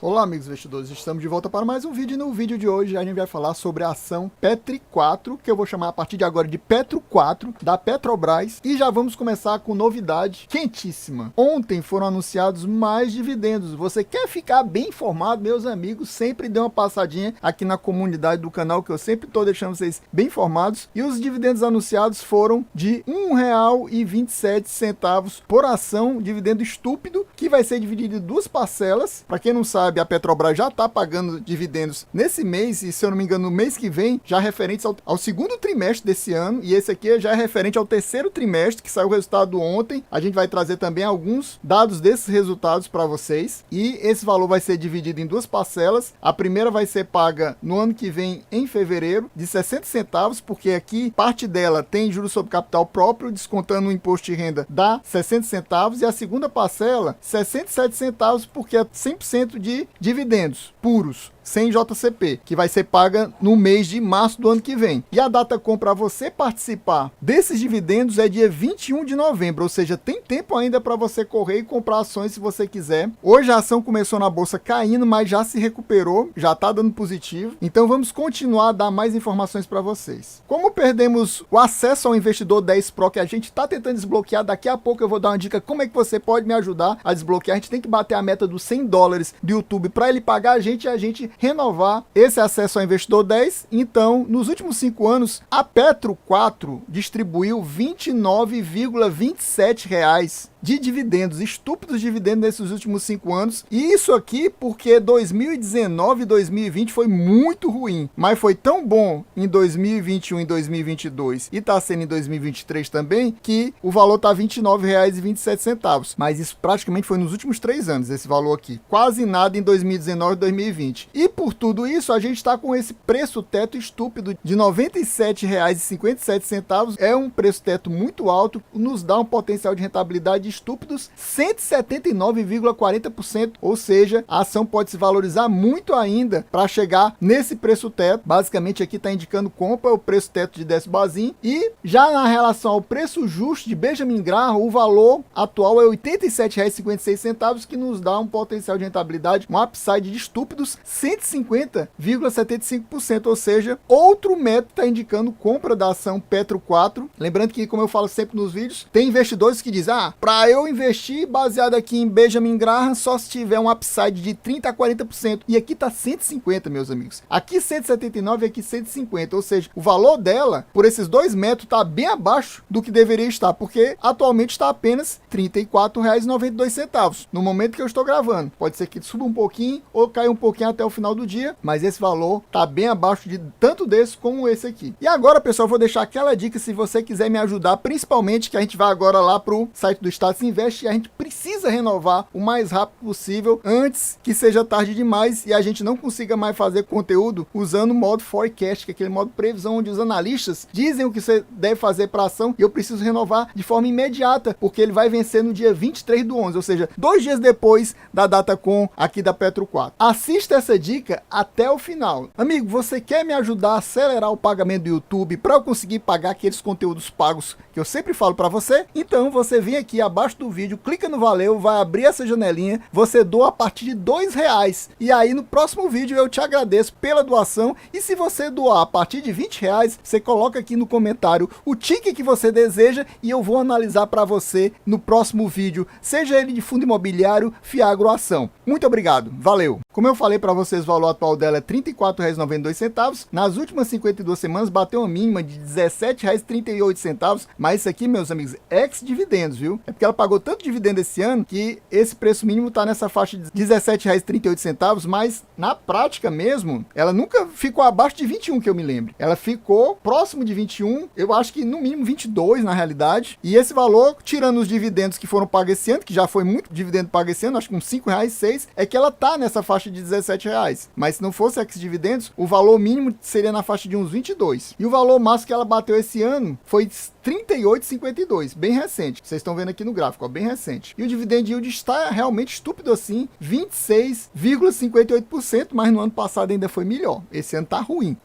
Olá amigos investidores, estamos de volta para mais um vídeo e no vídeo de hoje a gente vai falar sobre a ação Petri 4, que eu vou chamar a partir de agora de Petro 4, da Petrobras, e já vamos começar com novidade quentíssima. Ontem foram anunciados mais dividendos. Você quer ficar bem informado, meus amigos, sempre dê uma passadinha aqui na comunidade do canal, que eu sempre estou deixando vocês bem informados, e os dividendos anunciados foram de R$ 1,27 por ação, dividendo estúpido, que vai ser dividido em duas parcelas. Para quem não sabe, a Petrobras já está pagando dividendos nesse mês e, se eu não me engano, no mês que vem, já referentes ao segundo trimestre desse ano, e esse aqui já é referente ao terceiro trimestre, que saiu o resultado ontem. A gente vai trazer também alguns dados desses resultados para vocês, e esse valor vai ser dividido em duas parcelas. A primeira vai ser paga no ano que vem, em fevereiro, de 60 centavos, porque aqui parte dela tem juros sobre capital próprio, descontando o imposto de renda, dá 60 centavos, e a segunda parcela, 67 centavos, porque é 100% de dividendos puros, sem JCP, que vai ser paga no mês de março do ano que vem. E a data com para você participar desses dividendos é dia 21 de novembro, ou seja, tem tempo ainda para você correr e comprar ações se você quiser. Hoje a ação começou na bolsa caindo, mas já se recuperou, já está dando positivo. Então vamos continuar a dar mais informações para vocês. Como perdemos o acesso ao Investidor 10 Pro, que a gente está tentando desbloquear, daqui a pouco eu vou dar uma dica como é que você pode me ajudar a desbloquear. A gente tem que bater a meta dos $100 do YouTube para ele pagar a gente e a gente renovar esse acesso ao Investidor 10. Então, nos últimos 5 anos, a Petro 4 distribuiu R$ 29,27 de dividendos, estúpidos dividendos nesses últimos 5 anos. E isso aqui porque 2019 e 2020 foi muito ruim, mas foi tão bom em 2021 e 2022 e está sendo em 2023 também, que o valor está R$ 29,27. Mas isso praticamente foi nos últimos 3 anos, esse valor aqui. Quase nada em 2019 e 2020. E por tudo isso, a gente está com esse preço teto estúpido de R$ 97,57. É um preço teto muito alto, nos dá um potencial de rentabilidade estúpidos 179,40%, ou seja, a ação pode se valorizar muito ainda para chegar nesse preço teto. Basicamente aqui está indicando compra, o preço teto de Décio Bazin, e já na relação ao preço justo de Benjamin Graham, o valor atual é R$ 87,56, que nos dá um potencial de rentabilidade, um upside de estúpidos 150,75%, ou seja, outro método está indicando compra da ação Petro 4. Lembrando que, como eu falo sempre nos vídeos, tem investidores que dizem, para eu investir baseado aqui em Benjamin Graham, só se tiver um upside de 30 a 40%, e aqui está 150, meus amigos. Aqui 179 e aqui 150, ou seja, o valor dela, por esses dois métodos, está bem abaixo do que deveria estar, porque atualmente está apenas R$ 34,92, no momento que eu estou gravando. Pode ser que suba um pouquinho ou caia um pouquinho até o final do dia, mas esse valor está bem abaixo de tanto desse como esse aqui. E agora, pessoal, eu vou deixar aquela dica, se você quiser me ajudar, principalmente que a gente vai agora lá para o site do Status Invest, e a gente precisa renovar o mais rápido possível, antes que seja tarde demais e a gente não consiga mais fazer conteúdo usando o modo forecast, que é aquele modo previsão onde os analistas dizem o que você deve fazer para a ação, e eu preciso renovar de forma imediata, porque ele vai vencer no dia 23/11, ou seja, 2 dias depois da data com aqui da Petro 4. Assista essa dica até o final. Amigo, você quer me ajudar a acelerar o pagamento do YouTube para eu conseguir pagar aqueles conteúdos pagos que eu sempre falo para você? Então você vem aqui abaixo do vídeo, clica no valeu, vai abrir essa janelinha, você doa a partir de R$2, e aí no próximo vídeo eu te agradeço pela doação. E se você doar a partir de R$20, você coloca aqui no comentário o ticket que você deseja e eu vou analisar para você no próximo vídeo, seja ele de fundo imobiliário, Fiagro ou ação. Muito obrigado, valeu! Como eu falei para vocês, o valor atual dela é R$ 34,92, nas últimas 52 semanas bateu uma mínima de R$ 17,38, mas isso aqui, meus amigos, ex-dividendos, viu? É porque ela pagou tanto dividendo esse ano que esse preço mínimo está nessa faixa de R$ 17,38, mas na prática mesmo, ela nunca ficou abaixo de 21, que eu me lembro. Ela ficou próximo de 21, eu acho que no mínimo 22 na realidade, e esse valor, tirando os dividendos que foram pagos esse ano, que já foi muito dividendo pago esse ano, acho que uns R$ 5, 6, é que ela tá nessa faixa de R$ 17. Mas se não fosse ex-dividendos, o valor mínimo seria na faixa de uns 22. E o valor máximo que ela bateu esse ano foi R$ 38,52, bem recente. Vocês estão vendo aqui no gráfico, ó, bem recente. E o dividend yield está realmente estúpido assim, 26,58%, mas no ano passado ainda foi melhor. Esse ano tá ruim,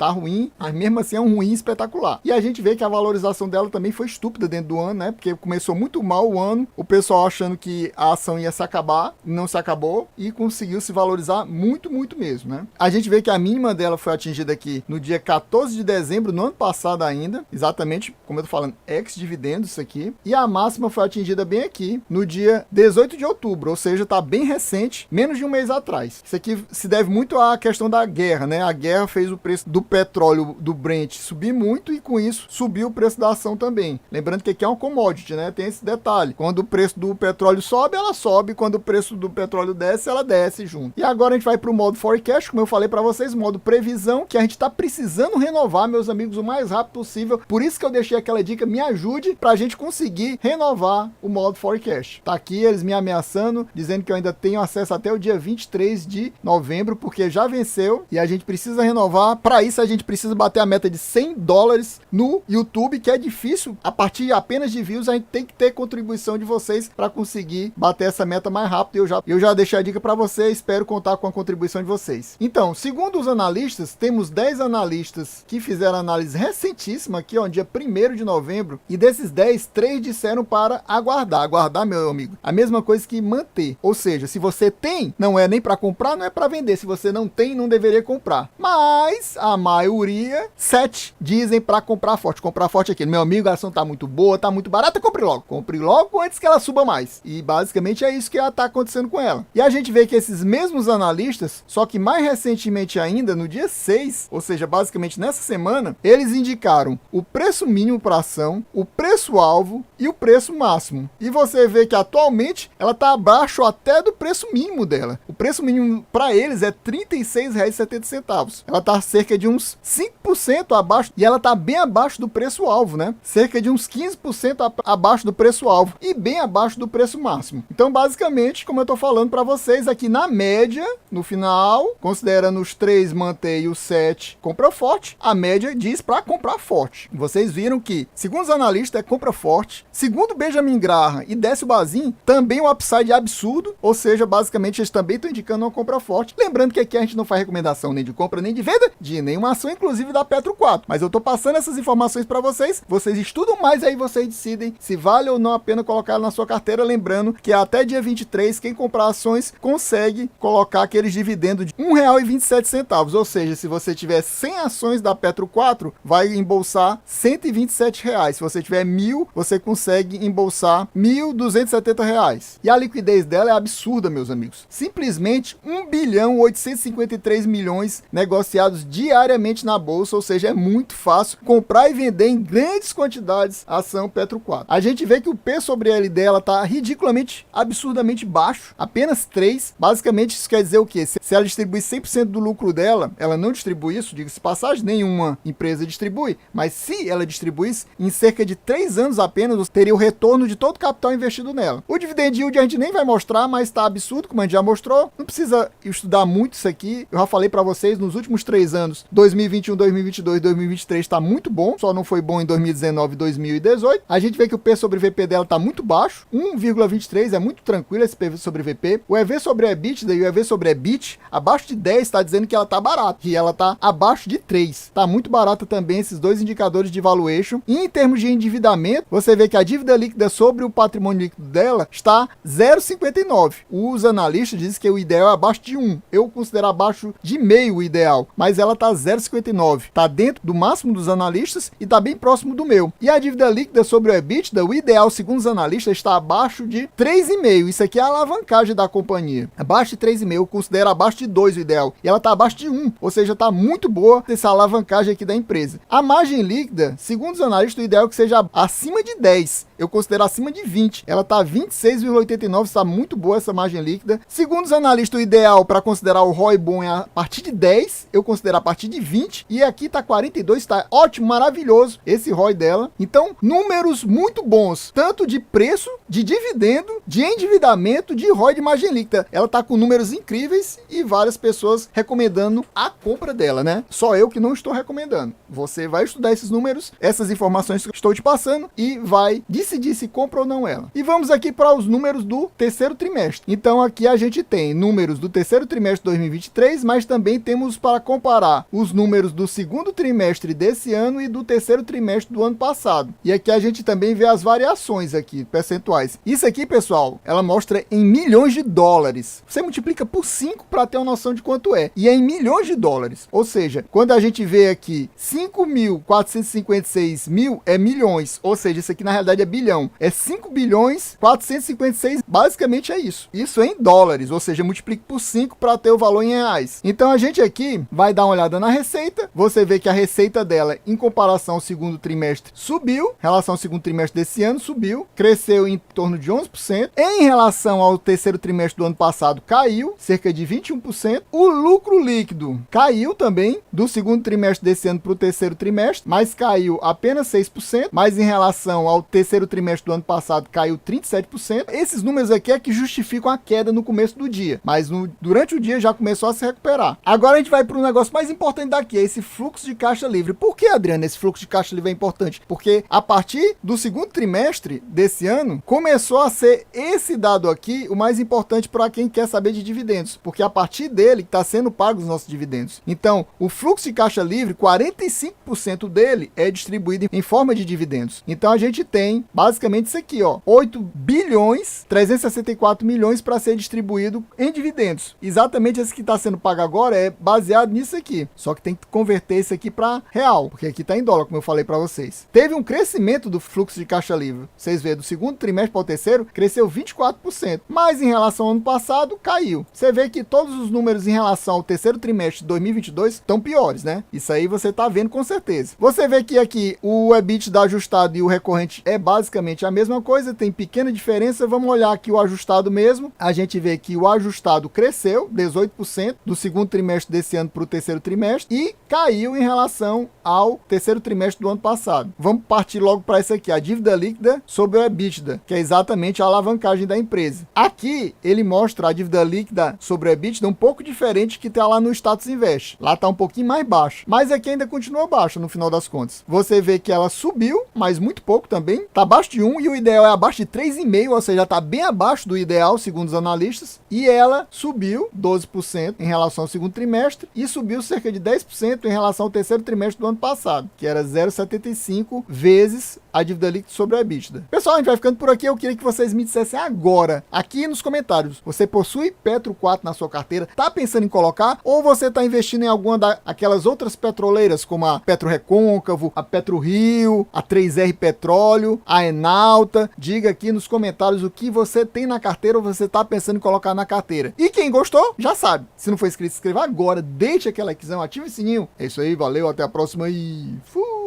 mas mesmo assim é um ruim espetacular. E a gente vê que a valorização dela também foi estúpida dentro do ano, né? Porque começou muito mal o ano, o pessoal achando que a ação ia se acabar, não se acabou e conseguiu se valorizar muito mesmo, né? A gente vê que a mínima dela foi atingida aqui no dia 14 de dezembro, no ano passado ainda, exatamente como eu tô falando, ex-dividendos isso aqui, e a máxima foi atingida bem aqui no dia 18 de outubro, ou seja, tá bem recente, menos de um mês atrás. Isso aqui se deve muito à questão da guerra, né? A guerra fez o preço do petróleo do Brent subir muito e com isso subiu o preço da ação também. Lembrando que aqui é uma commodity, né? Tem esse detalhe. Quando o preço do petróleo sobe, ela sobe. Quando o preço do petróleo desce, ela desce junto. E agora a gente vai para o modo forecast, como eu falei para vocês, modo previsão, que a gente está precisando renovar, meus amigos, o mais rápido possível. Por isso que eu deixei aquela dica, me ajude para a gente conseguir renovar o modo forecast. Tá aqui eles me ameaçando, dizendo que eu ainda tenho acesso até o dia 23 de novembro, porque já venceu e a gente precisa renovar. Para isso a gente precisa bater a meta de $100 no YouTube, que é difícil. A partir apenas de views a gente tem que ter contribuição de vocês para conseguir bater essa meta mais rápido. Eu já deixei a dica para vocês, espero contar com a contribuição de vocês. Então, segundo os analistas, temos 10 analistas que fizeram análise recentíssima aqui, ó, dia 1º de novembro, e desses 10, 3 disseram para aguardar. Aguardar, meu amigo, a mesma coisa que manter. Ou seja, se você tem, não é nem para comprar, não é para vender. Se você não tem, não deveria comprar. Mas a maioria, 7, dizem para comprar forte. Comprar forte aqui. Meu amigo, a ação tá muito boa, tá muito barata, compre logo. Compre logo antes que ela suba mais. E basicamente é isso que tá acontecendo com ela. E a gente vê que esses mesmos analistas, só que mais recentemente ainda, no dia 6, ou seja, basicamente nessa semana, eles indicaram o preço mínimo para ação, o preço-alvo e o preço máximo. E você vê que atualmente ela tá abaixo até do preço mínimo dela. O preço mínimo para eles é R$ 36,70. Ela tá cerca de uns 5% abaixo e ela tá bem abaixo do preço-alvo, né? Cerca de uns 15% abaixo do preço-alvo e bem abaixo do preço máximo. Então, basicamente, como eu tô falando para vocês, aqui na média, no final, considerando os 3 manter e os 7 compra forte, a média diz para comprar forte. Vocês viram que, segundo os analistas, é compra forte. Segundo Benjamin Graham e Décio Bazin, também um upside absurdo, ou seja, basicamente eles também estão indicando uma compra forte. Lembrando que aqui a gente não faz recomendação nem de compra nem de venda de nenhuma ação, inclusive da Petro 4. Mas eu tô passando essas informações para vocês estudam mais aí, vocês decidem se vale ou não a pena colocar na sua carteira. Lembrando que até dia 23, quem comprar ações consegue colocar aqueles dividendos de R$ 1,27. Ou seja, se você tiver 100 ações da Petro 4, vai embolsar R$ 127. Se você tiver 1.000, você consegue embolsar R$ 1.270. E a liquidez dela é absurda, meus amigos. Simplesmente 1.853 bilhões negociados diariamente na bolsa, ou seja, é muito fácil comprar e vender em grandes quantidades a ação Petro 4. A gente vê que o P sobre L dela tá ridiculamente, absurdamente baixo, apenas 3. Basicamente isso quer dizer o quê? Se ela distribui 100% do lucro dela, ela não distribui isso, diga-se passagem, nenhuma empresa distribui, mas se ela distribuísse, em cerca de 3 anos apenas, teria o retorno de todo o capital investido nela. O dividend yield a gente nem vai mostrar, mas tá absurdo, como a gente já mostrou. Não precisa estudar muito isso aqui, eu já falei para vocês, nos últimos 3 anos, 2021, 2022, 2023, tá muito bom, só não foi bom em 2019 e 2018. A gente vê que o P sobre VP dela tá muito baixo, 1,23, é muito tranquilo esse P sobre VP. O EV sobre EBITDA e o EV sobre EBIT, abaixo de 10, tá dizendo que ela tá barata, e ela tá abaixo de 3. Tá muito barata também esses dois indicadores de valuation. E em termos de endividamento, você vê que a dívida líquida sobre o patrimônio líquido dela está 0,59. Os analistas dizem que o ideal é abaixo de 1. Eu considero abaixo de meio o ideal, mas ela tá 0,59. Tá dentro do máximo dos analistas e tá bem próximo do meu. E a dívida líquida sobre o EBITDA, o ideal, segundo os analistas, está abaixo de 3,5. Isso aqui é a alavancagem da companhia. Abaixo de 3,5, eu considero abaixo de 2 o ideal. E ela tá abaixo de 1, ou seja, tá muito boa essa alavancagem aqui da empresa. A margem líquida, segundo os analistas, o ideal é que seja acima de 10. Eu considero acima de 20. Ela tá 26,89, está muito boa essa margem líquida. Segundo os analistas, o ideal para considerar o ROI bom é a partir de 10. Eu considero a partir de 20. E aqui tá 42, tá ótimo, maravilhoso esse ROI dela. Então, números muito bons, tanto de preço, de dividendo, de endividamento, de ROI, de margem líquida. Ela tá com números incríveis e várias pessoas recomendando a compra dela, né? Só eu que não estou recomendando. Você vai estudar esses números, essas informações que que eu estou te passando e vai decidir se compra ou não ela. E vamos aqui para os números do terceiro trimestre. Então aqui a gente tem números do terceiro trimestre de 2023, mas também temos para comparar os números do segundo trimestre desse ano e do terceiro trimestre do ano passado. E aqui a gente também vê as variações aqui, percentuais. Isso aqui, pessoal, ela mostra em milhões de dólares. Você multiplica por 5 para ter uma noção de quanto é. E é em milhões de dólares. Ou seja, quando a gente vê aqui 5.456 mil é milhões. Ou seja, isso aqui na realidade é bilhão. É 5 bilhões 456, basicamente é isso. Isso é em dólares, ou seja, multiplica por 5 para ter o valor em reais. Então a gente aqui vai dar uma olhada na receita. Você vê que a receita dela, em comparação ao segundo trimestre, subiu. Em relação ao segundo trimestre desse ano, subiu. Cresceu em torno de 11%. Em relação ao terceiro trimestre do ano passado, caiu cerca de 21%. O lucro líquido caiu também do segundo trimestre desse ano para o terceiro trimestre, mas caiu apenas 6%. Mas em relação ao terceiro trimestre do ano passado, caiu 37%. Esses números aqui é que justificam a queda no começo do dia, mas durante o dia já começou a se recuperar. Agora a gente vai para o negócio mais importante daqui, é esse fluxo de caixa livre. Por que, Adriano, esse fluxo de caixa livre é importante? Porque a partir do segundo trimestre desse ano, começou a ser esse dado aqui o mais importante para quem quer saber de dividendos, porque a partir dele está sendo pago os nossos dividendos. Então, o fluxo de caixa livre, 45% dele é distribuído em forma de dividendos. Então, a gente tem basicamente isso aqui, ó, 8 bilhões 364 milhões para ser distribuído em dividendos. Exatamente esse que está sendo pago agora é baseado nisso aqui. Só que tem que converter isso aqui para real, porque aqui está em dólar, como eu falei para vocês. Teve um crescimento do fluxo de caixa livre. Vocês veem, do segundo trimestre para o terceiro, cresceu 24%. Mas em relação ao ano passado, caiu. Você vê que todos os números em relação ao terceiro trimestre de 2022 estão piores, né? Isso aí você está vendo com certeza. Você vê que aqui o EBITDA ajustado e o recorrente é basicamente a mesma coisa, tem pequena diferença. Vamos olhar aqui o ajustado mesmo. A gente vê que o ajustado cresceu 18% do segundo trimestre desse ano para o terceiro trimestre e caiu em relação ao terceiro trimestre do ano passado. Vamos partir logo para isso aqui, a dívida líquida sobre o EBITDA, que é exatamente a alavancagem da empresa. Aqui ele mostra a dívida líquida sobre o EBITDA um pouco diferente que está lá no Status Invest. Lá está um pouquinho mais baixo, mas aqui ainda continua baixa no final das contas. Você vê que ela subiu, mas muito pouco também. Está abaixo de 1 e o ideal é abaixo de 3,5, ou seja, está bem abaixo do ideal, segundo os analistas. E ela subiu 12% em relação ao segundo trimestre e subiu cerca de 10% em relação ao terceiro trimestre do ano passado, que era 0,75 vezes a dívida líquida sobre o EBITDA. Pessoal, a gente vai ficando por aqui. Eu queria que vocês me dissessem agora, aqui nos comentários, você possui Petro 4 na sua carteira? Tá pensando em colocar? Ou você tá investindo em alguma daquelas outras petroleiras, como a Petro Recôncavo, a Petro Rio, a 3R Petróleo, a Enalta? Diga aqui nos comentários o que você tem na carteira ou você tá pensando em colocar na carteira. E quem gostou, já sabe. Se não for inscrito, se inscreva agora, deixa aquele likezão, ativa o sininho. É isso aí, valeu, até a próxima e fui!